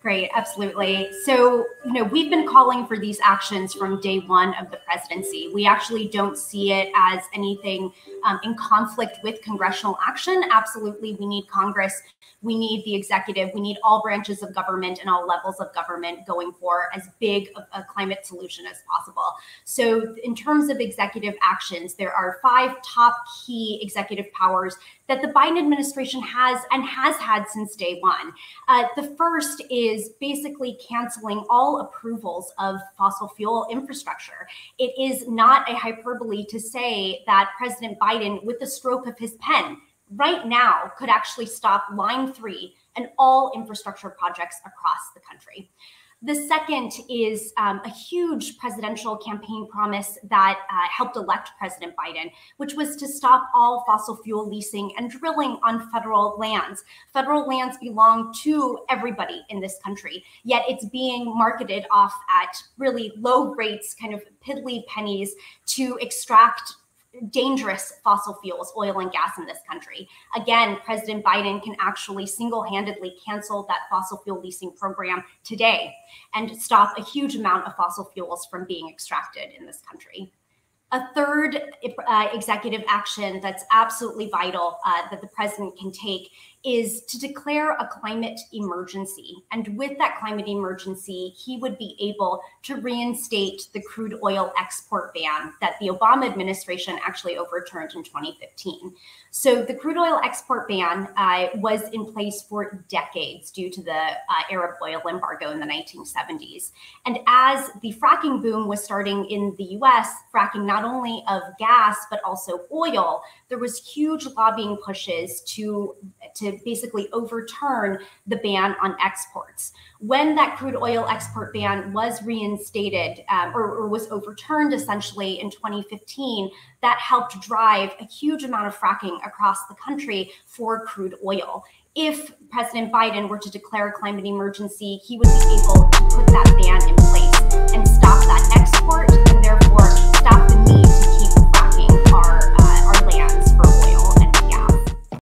Great, absolutely. So, we've been calling for these actions from day one of the presidency. We actually don't see it as anything in conflict with congressional action. Absolutely, we need Congress, we need the executive, we need all branches of government and all levels of government going for as big of a climate solution as possible. So in terms of executive actions, there are 5 top key executive powers that the Biden administration has had since day one. The first is basically canceling all approvals of fossil fuel infrastructure. It is not a hyperbole to say that President Biden, with the stroke of his pen, right now could actually stop Line 3 and all infrastructure projects across the country. The second is a huge presidential campaign promise that helped elect President Biden, which was to stop all fossil fuel leasing and drilling on federal lands. Federal lands belong to everybody in this country, yet it's being marketed off at really low rates, kind of piddly pennies, to extract dangerous fossil fuels, oil and gas in this country. Again, President Biden can actually single-handedly cancel that fossil fuel leasing program today and stop a huge amount of fossil fuels from being extracted in this country. A third executive action that's absolutely vital that the president can take is to declare a climate emergency. And with that climate emergency, he would be able to reinstate the crude oil export ban that the Obama administration actually overturned in 2015. So the crude oil export ban was in place for decades due to the Arab oil embargo in the 1970s. And as the fracking boom was starting in the US, fracking not only of gas, but also oil, there was huge lobbying pushes to basically overturn the ban on exports. When that crude oil export ban was reinstated or was overturned essentially in 2015, that helped drive a huge amount of fracking across the country for crude oil. If President Biden were to declare a climate emergency, he would be able to put that ban in place and stop that export